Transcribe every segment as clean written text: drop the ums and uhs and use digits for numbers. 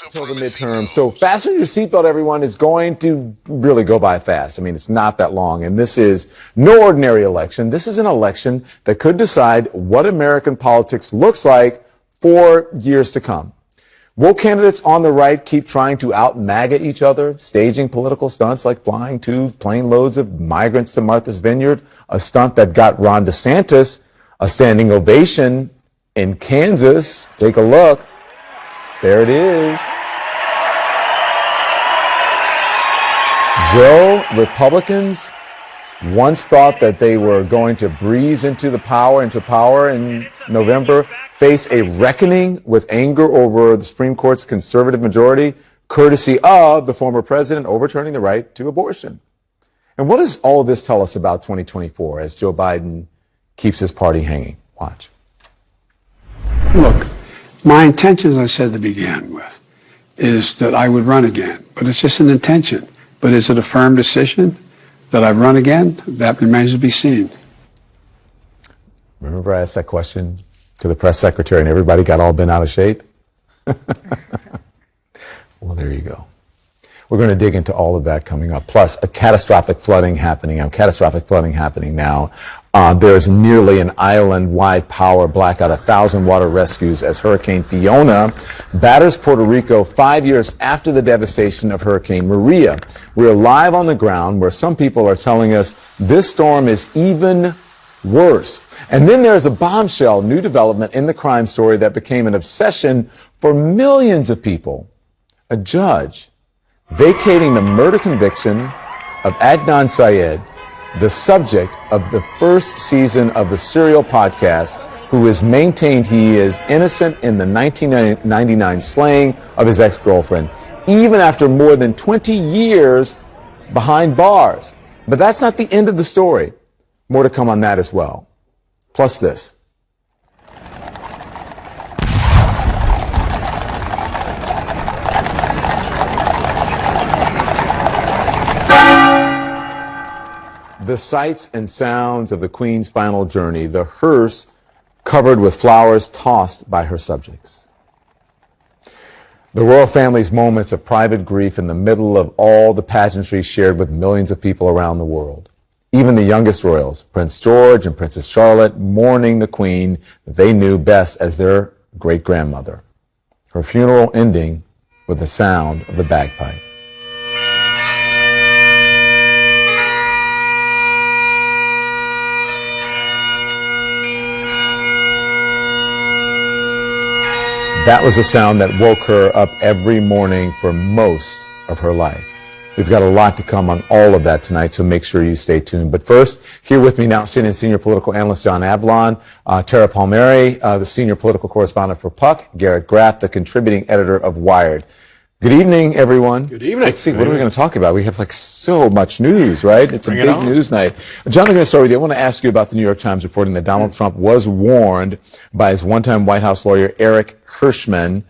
Until the midterm. So fasten your seatbelt, everyone. It's going to really go by fast. I mean, it's not that long. And this is no ordinary election. This is an election that could decide what American politics looks like for years to come. Will candidates on the right keep trying to out-MAGA each other, staging political stunts like flying 2 plane loads of migrants to Martha's Vineyard, a stunt that got Ron DeSantis a standing ovation in Kansas? Take a look. There it is. Will Republicans, once thought that they were going to breeze into power in November, face a reckoning with anger over the Supreme Court's conservative majority, courtesy of the former president overturning the right to abortion? And what does all of this tell us about 2024 as Joe Biden keeps his party hanging? Watch. Look, my intention, as I said to begin with, is that I would run again. But it's just an intention. But is it a firm decision that I run again? That remains to be seen. Remember I asked that question to the press secretary and everybody got all bent out of shape? Well, there you go. We're going to dig into all of that coming up. Plus, catastrophic flooding happening now. There's nearly an island-wide power blackout, 1,000 water rescues as Hurricane Fiona batters Puerto Rico 5 years after the devastation of Hurricane Maria. We're live on the ground where some people are telling us this storm is even worse. And then there's a bombshell new development in the crime story that became an obsession for millions of people. A judge vacating the murder conviction of Adnan Syed, the subject of the first season of the Serial podcast, who has maintained he is innocent in the 1999 slaying of his ex-girlfriend, even after more than 20 years behind bars. But that's not the end of the story. More to come on that as well. Plus this. The sights and sounds of the Queen's final journey, the hearse covered with flowers tossed by her subjects. The royal family's moments of private grief in the middle of all the pageantry shared with millions of people around the world. Even the youngest royals, Prince George and Princess Charlotte, mourning the Queen that they knew best as their great-grandmother. Her funeral ending with the sound of the bagpipe. That was a sound that woke her up every morning for most of her life. We've got a lot to come on all of that tonight, so make sure you stay tuned. But first, here with me now, CNN senior political analyst John Avlon, Tara Palmieri, the senior political correspondent for Puck, Garrett Graff, the contributing editor of Wired. Good evening, everyone. Good evening. Let's see, what are we going to talk about? We have like so much news, right? It's a big news night. John, I'm going to start with you. I want to ask you about the New York Times reporting that Donald Trump was warned by his one-time White House lawyer, Eric Hirschman,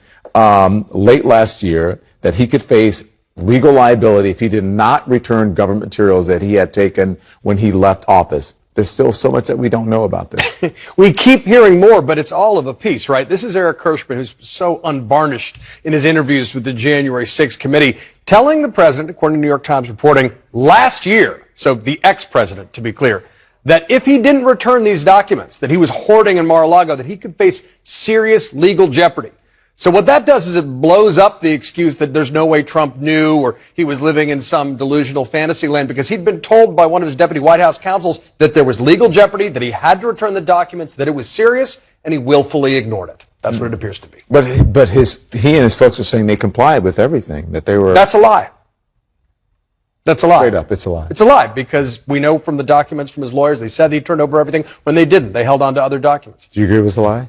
late last year, that he could face legal liability if he did not return government materials that he had taken when he left office. There's still so much that we don't know about this. We keep hearing more, but it's all of a piece, right? This is Eric Hirschman, who's so unvarnished in his interviews with the January 6th committee, telling the president, according to New York Times reporting, last year, so the ex-president, to be clear, that if he didn't return these documents that he was hoarding in Mar-a-Lago, that he could face serious legal jeopardy. So what that does is it blows up the excuse that there's no way Trump knew or he was living in some delusional fantasy land, because he'd been told by one of his deputy White House counsels that there was legal jeopardy, that he had to return the documents, that it was serious, and he willfully ignored it. That's what it appears to be. But he and his folks are saying they complied with everything, that they were... That's a lie. That's a lie. Straight up, it's a lie. It's a lie, because we know from the documents from his lawyers, they said he turned over everything when they didn't. They held on to other documents. Do you agree it was a lie?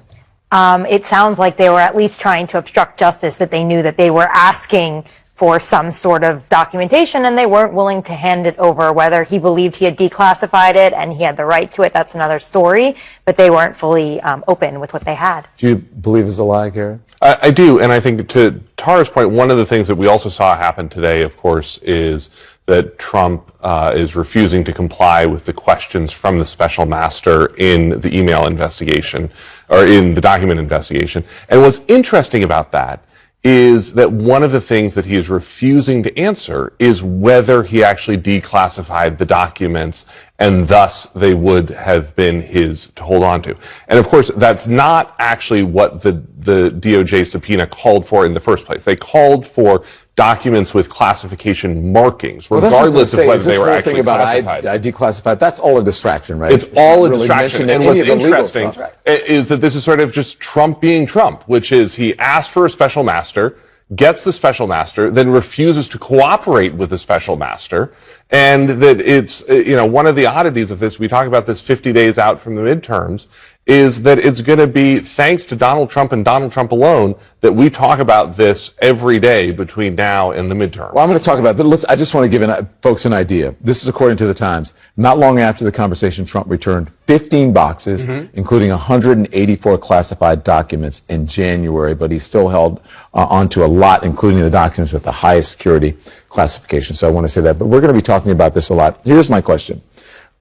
It sounds like they were at least trying to obstruct justice, that they knew that they were asking for some sort of documentation and they weren't willing to hand it over. Whether he believed he had declassified it and he had the right to it, that's another story, but they weren't fully open with what they had. Do you believe it's a lie, Garrett? I do, and I think to Tara's point, one of the things that we also saw happen today, of course, is that Trump is refusing to comply with the questions from the special master in the email investigation, or in the document investigation. And what's interesting about that is that one of the things that he is refusing to answer is whether he actually declassified the documents and thus they would have been his to hold on to. And of course, that's not actually what the DOJ subpoena called for in the first place. They called for documents with classification markings, regardless of whether they were actually classified. I declassified. That's all a distraction, right? It's all a distraction. And what's interesting is that this is sort of just Trump being Trump, which is he asked for a special master, gets the special master, then refuses to cooperate with the special master. And that it's, one of the oddities of this, we talk about this 50 days out from the midterms, is that it's going to be thanks to Donald Trump and Donald Trump alone that we talk about this every day between now and the midterms. Well, I'm going to talk about that. I just want to give folks an idea. This is according to the Times. Not long after the conversation, Trump returned 15 boxes, including 184 classified documents in January, but he still held onto a lot, including the documents with the highest security classification. So I want to say that. But we're going to be talking about this a lot. Here's my question.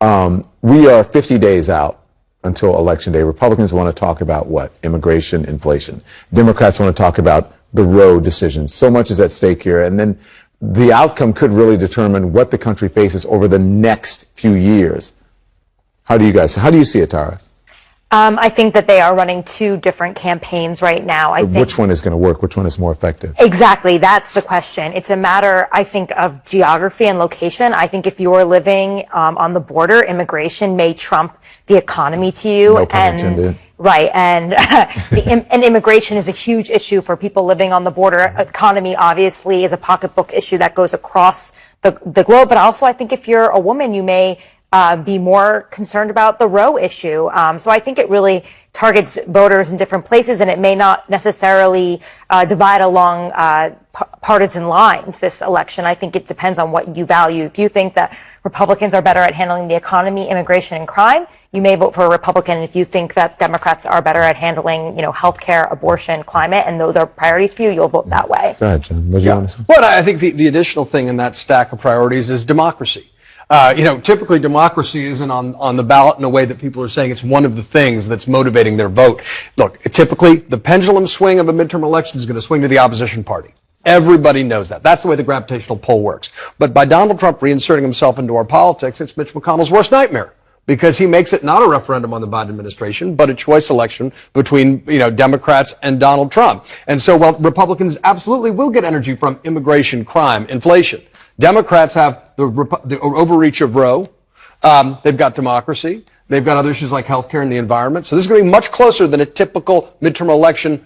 We are 50 days out until Election Day. Republicans want to talk about what? Immigration, inflation. Democrats want to talk about the Roe decision. So much is at stake here. And then the outcome could really determine what the country faces over the next few years. How do you see it, Tara? I think that they are running two different campaigns right now. I think which one is going to work? Which one is more effective? Exactly. That's the question. It's a matter, I think, of geography and location. I think if you're living on the border, immigration may trump the economy to you. No pun intended. Right. And, and immigration is a huge issue for people living on the border. Economy, obviously, is a pocketbook issue that goes across the globe. But also, I think if you're a woman, you may be more concerned about the Roe issue. So I think it really targets voters in different places, and it may not necessarily divide along partisan lines, this election. I think it depends on what you value. If you think that Republicans are better at handling the economy, immigration, and crime, you may vote for a Republican. If you think that Democrats are better at handling, healthcare, abortion, climate, and those are priorities for you, you'll vote that way. Go ahead, John. What do you want to say? Well, I think the additional thing in that stack of priorities is democracy. Typically democracy isn't on the ballot in a way that people are saying it's one of the things that's motivating their vote. Look, typically the pendulum swing of a midterm election is going to swing to the opposition party. Everybody knows that. That's the way the gravitational pull works. But by Donald Trump reinserting himself into our politics, it's Mitch McConnell's worst nightmare, because he makes it not a referendum on the Biden administration, but a choice election between, Democrats and Donald Trump. And so while Republicans absolutely will get energy from immigration, crime, inflation, Democrats have the overreach of Roe. They've got democracy. They've got other issues like healthcare and the environment. So this is going to be much closer than a typical midterm election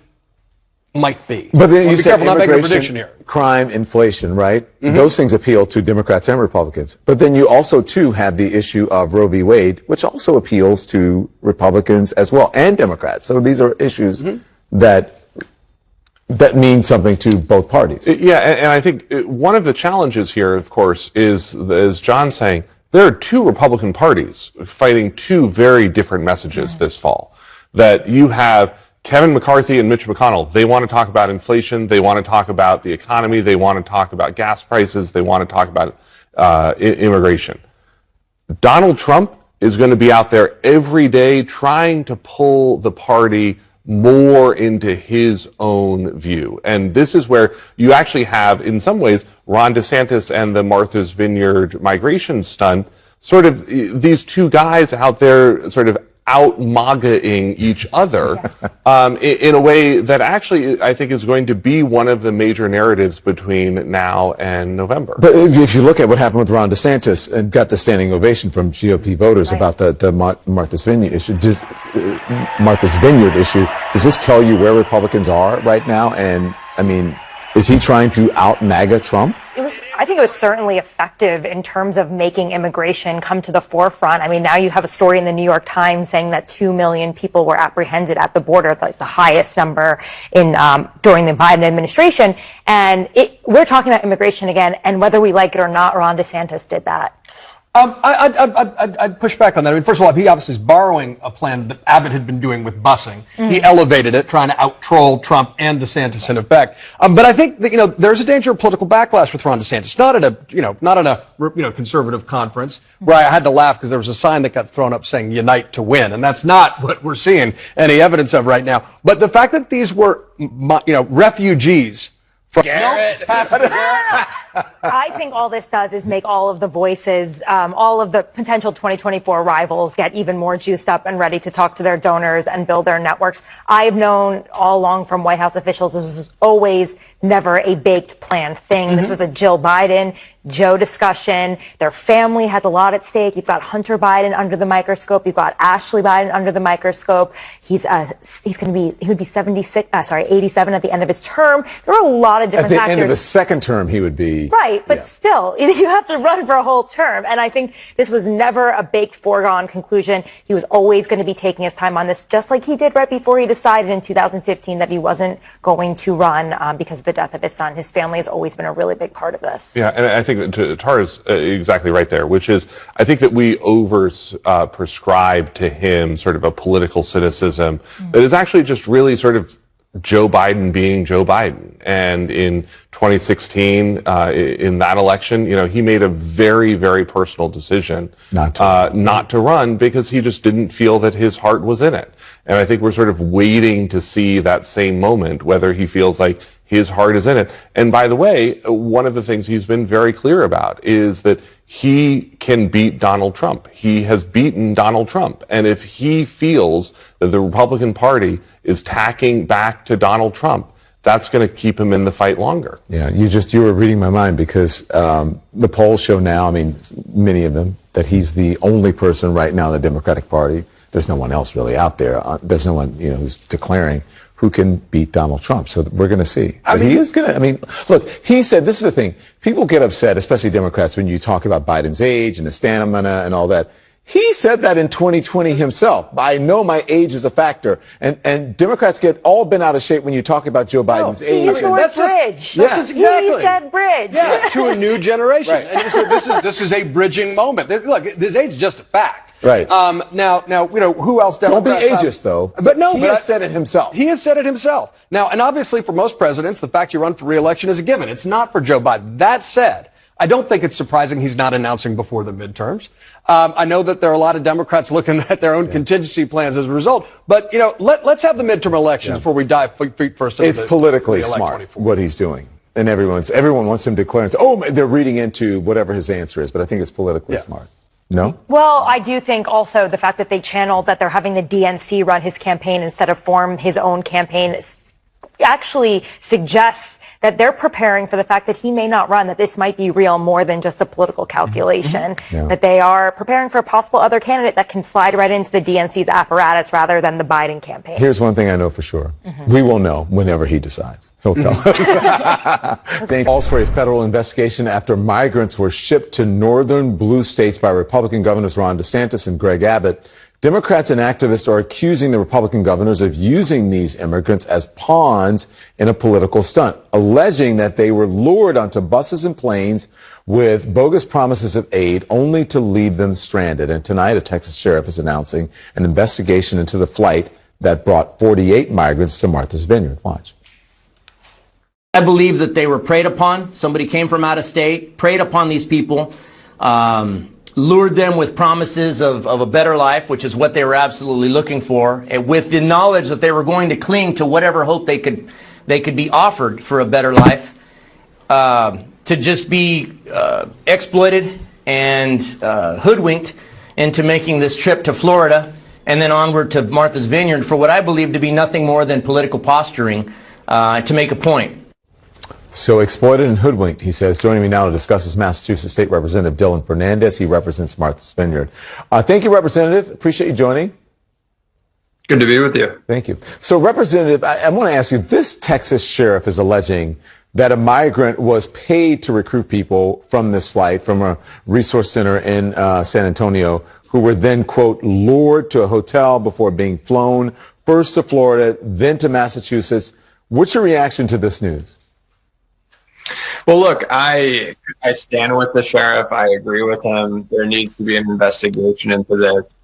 might be. But then you said not making a prediction here. Crime, inflation, right? Those things appeal to Democrats and Republicans. But then you also, too, have the issue of Roe v. Wade, which also appeals to Republicans as well, and Democrats. So these are issues that mean something to both parties. Yeah, and I think one of the challenges here, of course, is, as John's saying, there are two Republican parties fighting two very different messages this fall. That you have Kevin McCarthy and Mitch McConnell. They want to talk about inflation. They want to talk about the economy. They want to talk about gas prices. They want to talk about immigration. Donald Trump is going to be out there every day trying to pull the party more into his own view. And this is where you actually have, in some ways, Ron DeSantis and the Martha's Vineyard migration stunt, sort of these two guys out there sort of out-MAGA-ing each other in a way that actually I think is going to be one of the major narratives between now and November. But if you look at what happened with Ron DeSantis and got the standing ovation from GOP voters about the Martha's Vineyard issue, Martha's Vineyard issue, does this tell you where Republicans are right now? And, I mean, is he trying to out-MAGA Trump? I think it was certainly effective in terms of making immigration come to the forefront. I mean, now you have a story in the New York Times saying that 2 million people were apprehended at the border, like the highest number in during the Biden administration. And we're talking about immigration again, and whether we like it or not, Ron DeSantis did that. I'd push back on that. I mean, first of all, he obviously is borrowing a plan that Abbott had been doing with busing. He elevated it, trying to out-troll Trump and DeSantis in effect. But I think that, there's a danger of political backlash with Ron DeSantis. Not at a conservative conference where I had to laugh because there was a sign that got thrown up saying "Unite to Win," and that's not what we're seeing any evidence of right now. But the fact that these were, refugees from Garrett. I think all this does is make all of the voices, all of the potential 2024 rivals get even more juiced up and ready to talk to their donors and build their networks. I've known all along from White House officials this was always never a baked plan thing. This was a Jill Biden, Joe discussion. Their family has a lot at stake. You've got Hunter Biden under the microscope. You've got Ashley Biden under the microscope. He would be 87 at the end of his term. There are a lot of different factors. At the end of the second term, he would be. Right, but still, you have to run for a whole term. And I think this was never a baked, foregone conclusion. He was always going to be taking his time on this, just like he did right before he decided in 2015 that he wasn't going to run because of the death of his son. His family has always been a really big part of this. Yeah, and I think that Tara's exactly right there, which is, I think that we prescribe to him sort of a political cynicism that is actually just really sort of Joe Biden being Joe Biden. And in 2016, in that election, he made a very, very personal decision not to run because he just didn't feel that his heart was in it. And I think we're sort of waiting to see that same moment, whether he feels like his heart is in it. And by the way, one of the things he's been very clear about is that he can beat Donald Trump. He has beaten Donald Trump. And if he feels that the Republican Party is tacking back to Donald Trump, that's going to keep him in the fight longer. Yeah, you were reading my mind because the polls show now, many of them, that he's the only person right now in the Democratic Party. There's no one else really out there. There's no one, who's declaring who can beat Donald Trump. So we're going to see. He is going to, look, he said, this is the thing. People get upset, especially Democrats, when you talk about Biden's age and the stamina and all that. He said that in 2020 himself. I know my age is a factor. And Democrats get all bent out of shape when you talk about Joe Biden's age. He used bridge. He said bridge. Yeah, to a new generation. Right. And so this is a bridging moment. Look, this age is just a fact. Right. Now, who else? Don't be ageist, though. But no, he has said it himself. He has said it himself. Now, and obviously for most presidents, the fact you run for re-election is a given. It's not for Joe Biden. That said, I don't think it's surprising he's not announcing before the midterms. I know that there are a lot of Democrats looking at their own contingency plans as a result. But, let's have the midterm elections before we dive feet first into It's politically smart 24. what he's doing. And everyone wants him to declare, they're reading into whatever his answer is. But I think it's politically smart. No? Well, I do think also the fact that they channeled that they're having the DNC run his campaign instead of form his own campaign actually suggests that they're preparing for the fact that he may not run, that this might be real more than just a political calculation, that they are preparing for a possible other candidate that can slide right into the DNC's apparatus rather than the Biden campaign. Here's one thing I know for sure. We will know whenever he decides. He'll tell us. Thank calls for a federal investigation after migrants were shipped to northern blue states by Republican governors Ron DeSantis and Greg Abbott. Democrats and activists are accusing the Republican governors of using these immigrants as pawns in a political stunt, alleging that they were lured onto buses and planes with bogus promises of aid only to leave them stranded. And tonight, a Texas sheriff is announcing an investigation into the flight that brought 48 migrants to Martha's Vineyard. Watch. I believe that they were preyed upon. Somebody came from out of state, preyed upon these people, lured them with promises of a better life, which is what they were absolutely looking for, and with the knowledge that they were going to cling to whatever hope they could be offered for a better life, to just be exploited and hoodwinked into making this trip to Florida and then onward to Martha's Vineyard for what I believe to be nothing more than political posturing to make a point. So exploited and hoodwinked, he says. Joining me now to discuss is Massachusetts State Representative Dylan Fernandez. He represents Martha's Vineyard. Thank you, Representative. Appreciate you joining. Good to be with you. Thank you. So, Representative, I want to ask you, this Texas sheriff is alleging that a migrant was paid to recruit people from this flight from a resource center in San Antonio, who were then, quote, lured to a hotel before being flown first to Florida, then to Massachusetts. What's your reaction to this news? Well, look, I stand with the sheriff. I agree with him. There needs to be an investigation into this.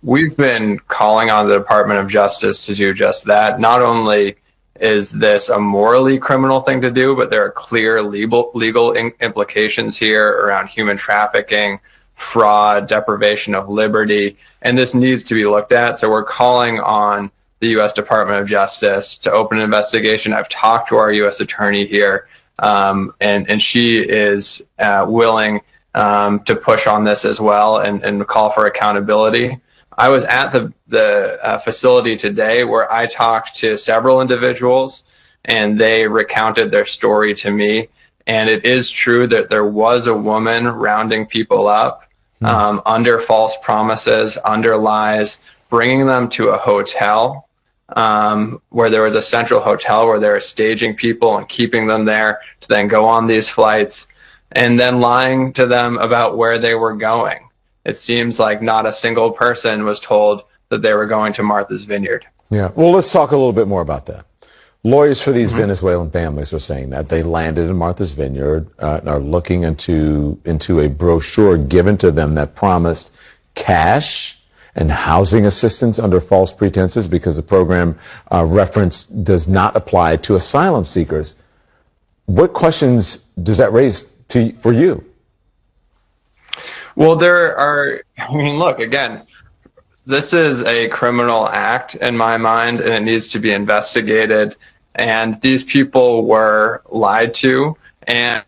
We've been calling on the Department of Justice to do just that. Not only is this a morally criminal thing to do, but there are clear legal implications here around human trafficking, fraud, deprivation of liberty, and this needs to be looked at. So we're calling on the U.S. Department of Justice to open an investigation. I've talked to our U.S. attorney here, and she is willing to push on this as well and call for accountability. I was at the facility today where I talked to several individuals, and they recounted their story to me. And it is true that there was a woman rounding people up under false promises, under lies, bringing them to a hotel where there was a central hotel where they were staging people and keeping them there to then go on these flights, and then lying to them about where they were going. It seems like not a single person was told that they were going to Martha's Vineyard. Yeah. Well, let's talk a little bit more about that. Lawyers for these Venezuelan families are saying that they landed in Martha's Vineyard, are looking into a brochure given to them that promised cash and housing assistance under false pretenses because the program reference does not apply to asylum seekers. What questions does that raise for you? Well, look, again, this is a criminal act in my mind, and it needs to be investigated. And these people were lied to. And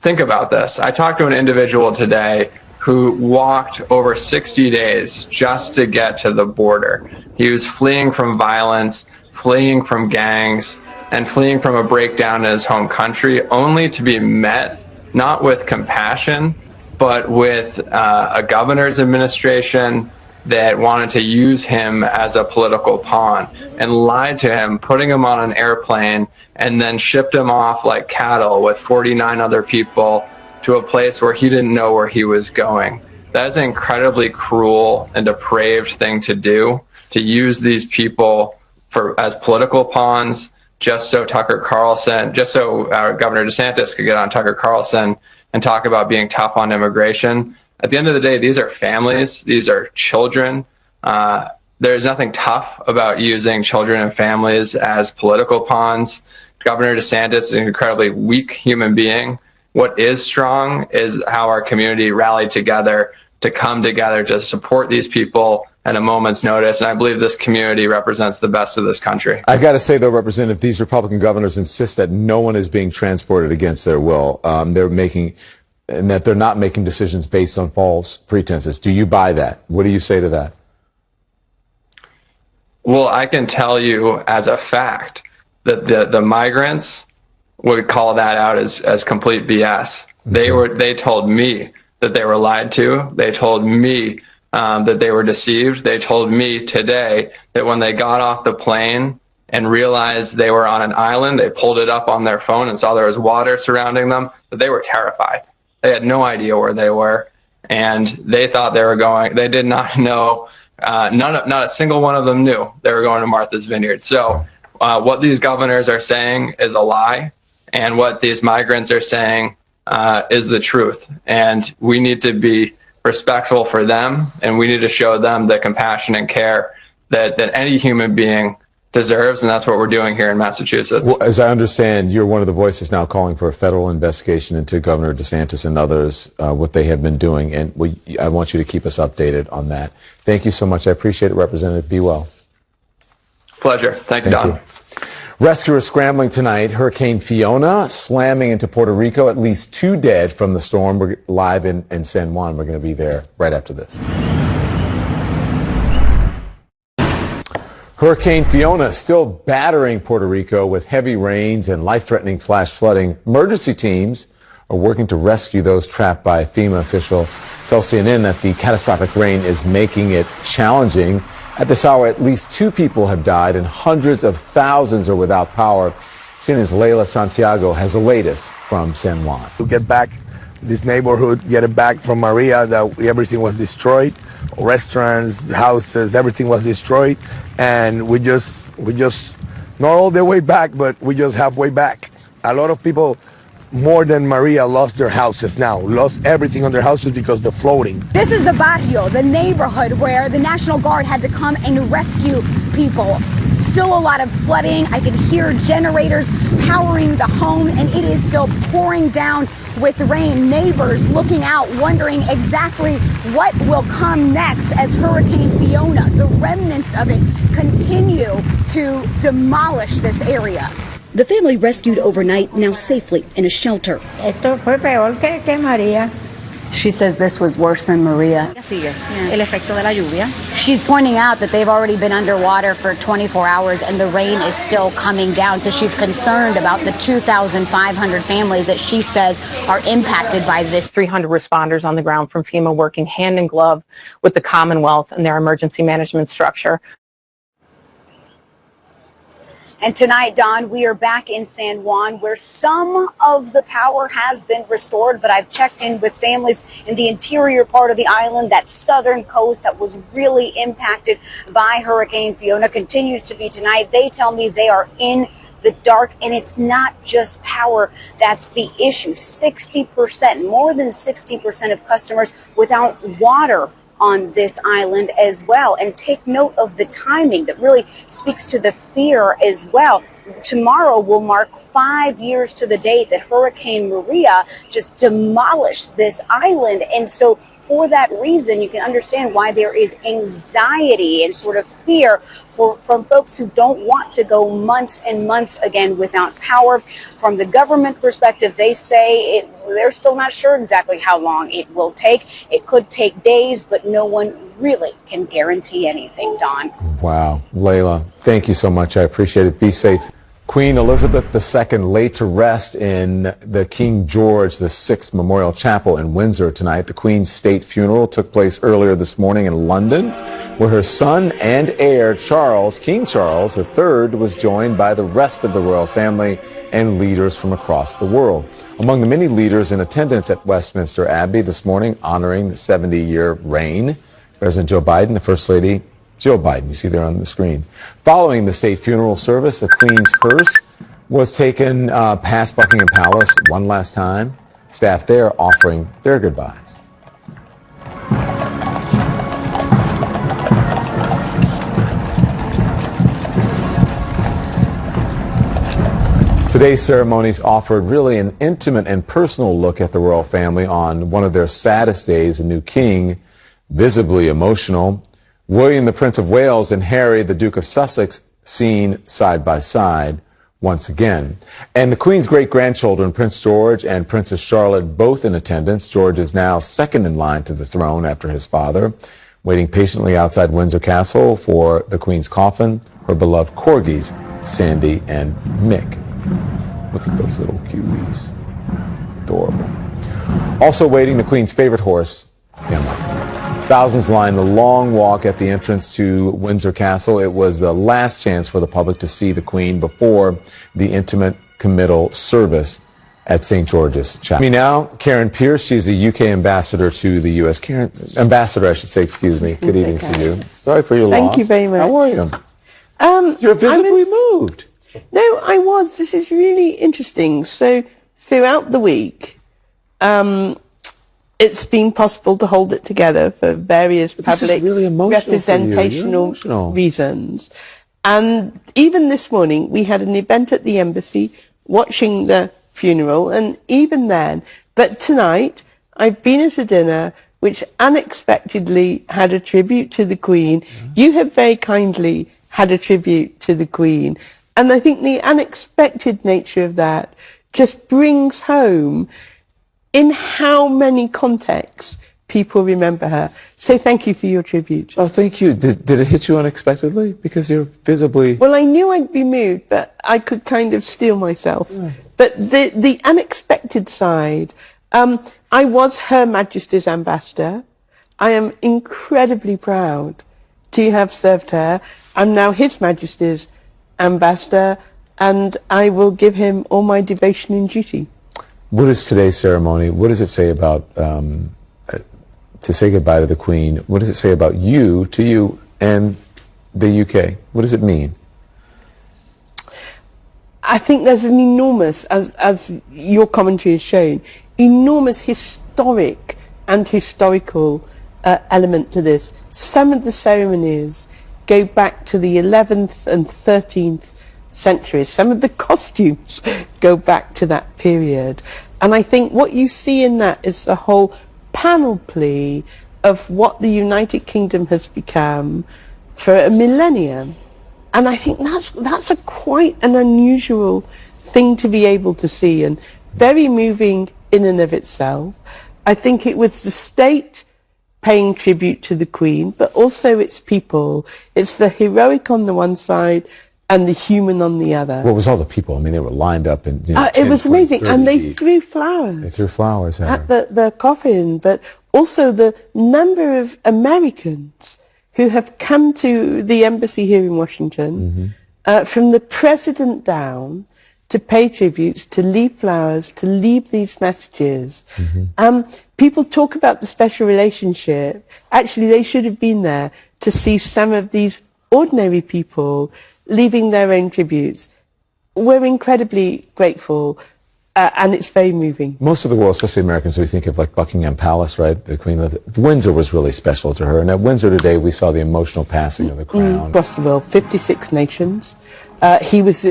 think about this. I talked to an individual today who walked over 60 days just to get to the border. He was fleeing from violence, fleeing from gangs, and fleeing from a breakdown in his home country, only to be met not with compassion, but with a governor's administration that wanted to use him as a political pawn and lied to him, putting him on an airplane, and then shipped him off like cattle with 49 other people to a place where he didn't know where he was going. That is an incredibly cruel and depraved thing to do, to use these people as political pawns just so Governor DeSantis could get on Tucker Carlson and talk about being tough on immigration. At the end of the day, these are families. These are children. There's nothing tough about using children and families as political pawns. Governor DeSantis is an incredibly weak human being. What is strong is how our community rallied together to come together to support these people at a moment's notice. And I believe this community represents the best of this country. I got to say, though, Representative, these Republican governors insist that no one is being transported against their will. And that they're not making decisions based on false pretenses. Do you buy that? What do you say to that? Well, I can tell you as a fact that the migrants would call that out as complete BS. Okay. They told me that they were lied to. They told me that they were deceived. They told me today that when they got off the plane and realized they were on an island, they pulled it up on their phone and saw there was water surrounding them, that they were terrified. They had no idea where they were, and they thought they were going. They did not know. Not a single one of them knew they were going to Martha's Vineyard. So what these governors are saying is a lie, and what these migrants are saying is the truth. And we need to be respectful for them, and we need to show them the compassion and care that any human being deserves, and that's what we're doing here in Massachusetts. Well, as I understand, you're one of the voices now calling for a federal investigation into Governor DeSantis and others, what they have been doing, and I want you to keep us updated on that. Thank you so much. I appreciate it, Representative. Be well. Pleasure. Thank you, Don. Rescuers scrambling tonight. Hurricane Fiona slamming into Puerto Rico. At least 2 dead from the storm. We're live in San Juan. We're going to be there right after this. Hurricane Fiona still battering Puerto Rico with heavy rains and life-threatening flash flooding. Emergency teams are working to rescue those trapped by FEMA official. Tell CNN that the catastrophic rain is making it challenging. At this hour, at least 2 people have died and hundreds of thousands are without power. CNN's Leila Santiago has the latest from San Juan. To get back this neighborhood, get it back from Maria, that everything was destroyed. Restaurants, houses, everything was destroyed. And we just not all the way back, but we just halfway back. A lot of people more than Maria, lost their houses now, lost everything on their houses because of the floating. This is the barrio, the neighborhood where the National Guard had to come and rescue people. Still a lot of flooding. I can hear generators powering the home, and it is still pouring down with rain. Neighbors looking out, wondering exactly what will come next as Hurricane Fiona, the remnants of it, continue to demolish this area. The family rescued overnight, now safely in a shelter. Esto fue peor que María. She says this was worse than Maria. El efecto de la lluvia. She's pointing out that they've already been underwater for 24 hours and the rain is still coming down. So she's concerned about the 2,500 families that she says are impacted by this. 300 responders on the ground from FEMA working hand in glove with the Commonwealth and their emergency management structure. And tonight, Don, we are back in San Juan where some of the power has been restored, but I've checked in with families in the interior part of the island. That southern coast that was really impacted by Hurricane Fiona continues to be tonight. They tell me they are in the dark, and it's not just power that's the issue. 60%, more than 60% of customers without water on this island as well. And take note of the timing that really speaks to the fear as well. Tomorrow will mark 5 years to the date that Hurricane Maria just demolished this island. And so for that reason, you can understand why there is anxiety and sort of fear from folks who don't want to go months and months again without power. From the government perspective, they say they're still not sure exactly how long it will take. It could take days, but no one really can guarantee anything, Don. Wow. Layla, thank you so much. I appreciate it. Be safe. Queen Elizabeth II laid to rest in the King George VI Memorial Chapel in Windsor tonight. The Queen's state funeral took place earlier this morning in London, where her son and heir, King Charles III, was joined by the rest of the royal family and leaders from across the world. Among the many leaders in attendance at Westminster Abbey this morning, honoring the 70-year reign, President Joe Biden, the First Lady, Jill Biden, you see there on the screen. Following the state funeral service, the Queen's hearse was taken past Buckingham Palace one last time, staff there offering their goodbyes. Today's ceremonies offered really an intimate and personal look at the royal family on one of their saddest days. A new king, visibly emotional. William, the Prince of Wales, and Harry, the Duke of Sussex, seen side by side once again. And the Queen's great-grandchildren, Prince George and Princess Charlotte, both in attendance. George is now second in line to the throne after his father, waiting patiently outside Windsor Castle for the Queen's coffin, her beloved corgis, Sandy and Mick. Look at those little cuties. Adorable. Also waiting, the Queen's favorite horse, Emma. Thousands lined the long walk at the entrance to Windsor Castle. It was the last chance for the public to see the Queen before the intimate committal service at St. George's Chapel. Me now, Karen Pierce. She's a UK ambassador to the U.S. Ambassador, I should say, excuse me. Good evening to you. Sorry for your loss. Thank you very much. How are you? You're visibly moved. No, I was. This is really interesting. So throughout the week, it's been possible to hold it together for various public representational reasons. And even this morning, we had an event at the embassy watching the funeral, and even then. But tonight, I've been at a dinner which unexpectedly had a tribute to the Queen. You have very kindly had a tribute to the Queen. And I think the unexpected nature of that just brings home in how many contexts people remember her. So thank you for your tribute. Oh, thank you. Did it hit you unexpectedly? Because you're visibly... Well, I knew I'd be moved, but I could kind of steel myself. Yeah. But the unexpected side, I was Her Majesty's ambassador. I am incredibly proud to have served her. I'm now His Majesty's ambassador, and I will give him all my devotion and duty. What is today's ceremony? What does it say about, to say goodbye to the Queen, what does it say about you, to you, and the UK? What does it mean? I think there's an enormous, as your commentary has shown, enormous historic and historical element to this. Some of the ceremonies go back to the 11th and 13th centuries. Some of the costumes go back to that period. And I think what you see in that is the whole panoply of what the United Kingdom has become for a millennium. And I think that's quite an unusual thing to be able to see, and very moving in and of itself. I think it was the state paying tribute to the Queen, but also its people. It's the heroic on the one side and the human on the other. What was all the people? I mean, they were lined up in. It was amazing, and they threw flowers. They threw flowers at the coffin, but also the number of Americans who have come to the embassy here in Washington, from the president down, to pay tributes, to leave flowers, to leave these messages. People talk about the special relationship. Actually, they should have been there to see some of these ordinary people leaving their own tributes. We're incredibly grateful, and it's very moving. Most of the world, especially Americans, we think of like Buckingham Palace, right? The Queen lived. Windsor was really special to her, and at Windsor today we saw the emotional passing of the crown. Across the world, 56 nations. He was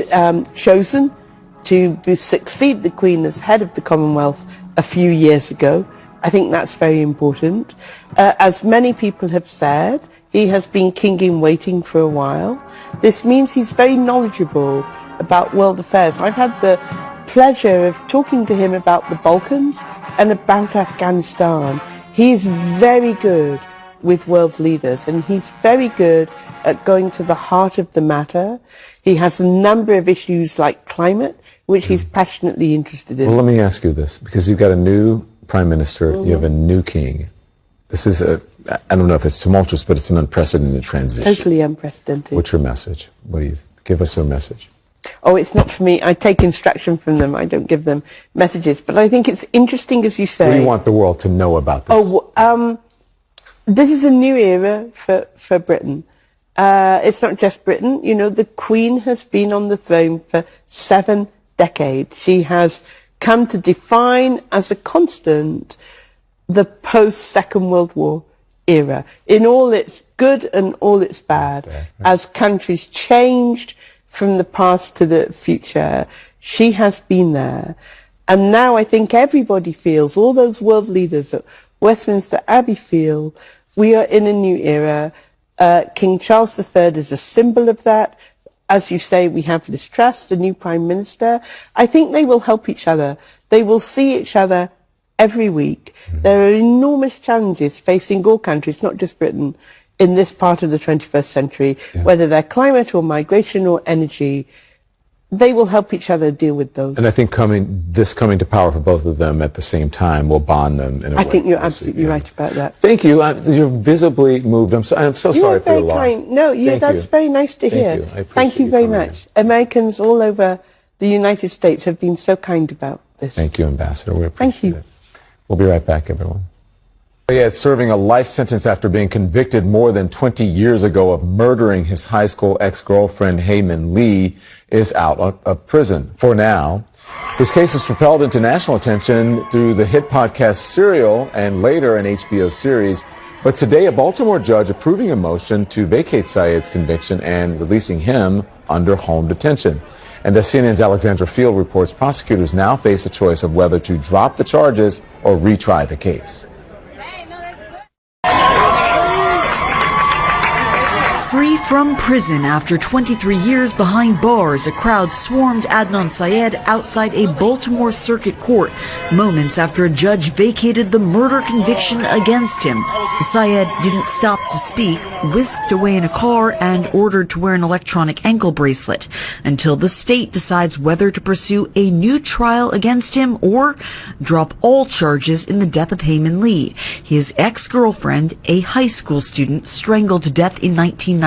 chosen to succeed the Queen as head of the Commonwealth a few years ago. I think that's very important. As many people have said, he has been king in waiting for a while. This means he's very knowledgeable about world affairs. I've had the pleasure of talking to him about the Balkans and about Afghanistan. He's very good with world leaders, and he's very good at going to the heart of the matter. He has a number of issues like climate, which he's passionately interested in. Well, let me ask you this, because you've got a new prime minister, you have a new king. This is I don't know if it's tumultuous, but it's an unprecedented transition. Totally unprecedented. What's your message? Give us your message. Oh, it's not for me. I take instruction from them. I don't give them messages. But I think it's interesting, as you say. What do you want the world to know about this? This is a new era for Britain. It's not just Britain. You know, the Queen has been on the throne for 7 decades. She has come to define as a constant the post-Second World War era, in all its good and all its bad. As countries changed from the past to the future, she has been there. And now I think everybody feels, all those world leaders at Westminster Abbey feel, we are in a new era. King Charles III is a symbol of that. As you say, we have Liz Truss, the new Prime Minister. I think they will help each other. They will see each other every week. There are enormous challenges facing all countries, not just Britain, in this part of the 21st century, whether they're climate or migration or energy. They will help each other deal with those. And I think coming to power for both of them at the same time will bond them in a way. I think you're absolutely right about that. Thank you. You're visibly moved. I'm so sorry for your loss. Kind. No, that's very nice to hear. Thank you very much. Americans all over the United States have been so kind about this. Thank you, Ambassador. We appreciate it. We'll be right back, everyone. Yeah, serving a life sentence after being convicted more than 20 years ago of murdering his high school ex-girlfriend, Hae-Min Lee, is out of prison for now. His case was propelled into national attention through the hit podcast Serial and later an HBO series. But today, a Baltimore judge approving a motion to vacate Syed's conviction and releasing him under home detention. And as CNN's Alexandra Field reports, prosecutors now face a choice of whether to drop the charges or retry the case. Free from prison after 23 years behind bars, a crowd swarmed Adnan Syed outside a Baltimore circuit court moments after a judge vacated the murder conviction against him. Syed didn't stop to speak, whisked away in a car, and ordered to wear an electronic ankle bracelet until the state decides whether to pursue a new trial against him or drop all charges in the death of Hae-Min Lee, his ex-girlfriend, a high school student strangled to death in 1999.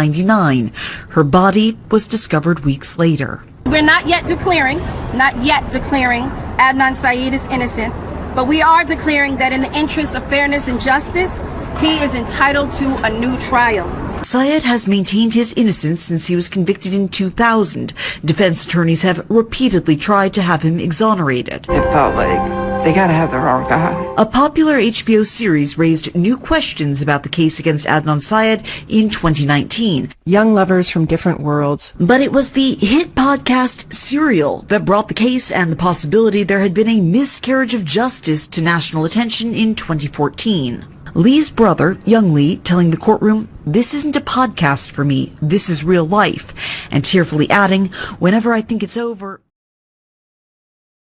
Her body was discovered weeks later. We're not yet declaring Adnan Syed is innocent, but we are declaring that in the interest of fairness and justice, he is entitled to a new trial. Syed has maintained his innocence since he was convicted in 2000. Defense attorneys have repeatedly tried to have him exonerated. It felt like they gotta have the wrong guy. A popular HBO series raised new questions about the case against Adnan Syed in 2019. Young lovers from different worlds. But it was the hit podcast Serial that brought the case and the possibility there had been a miscarriage of justice to national attention in 2014. Lee's brother, young Lee, telling the courtroom, "This isn't a podcast for me, this is real life," and tearfully adding, "Whenever I think it's over..."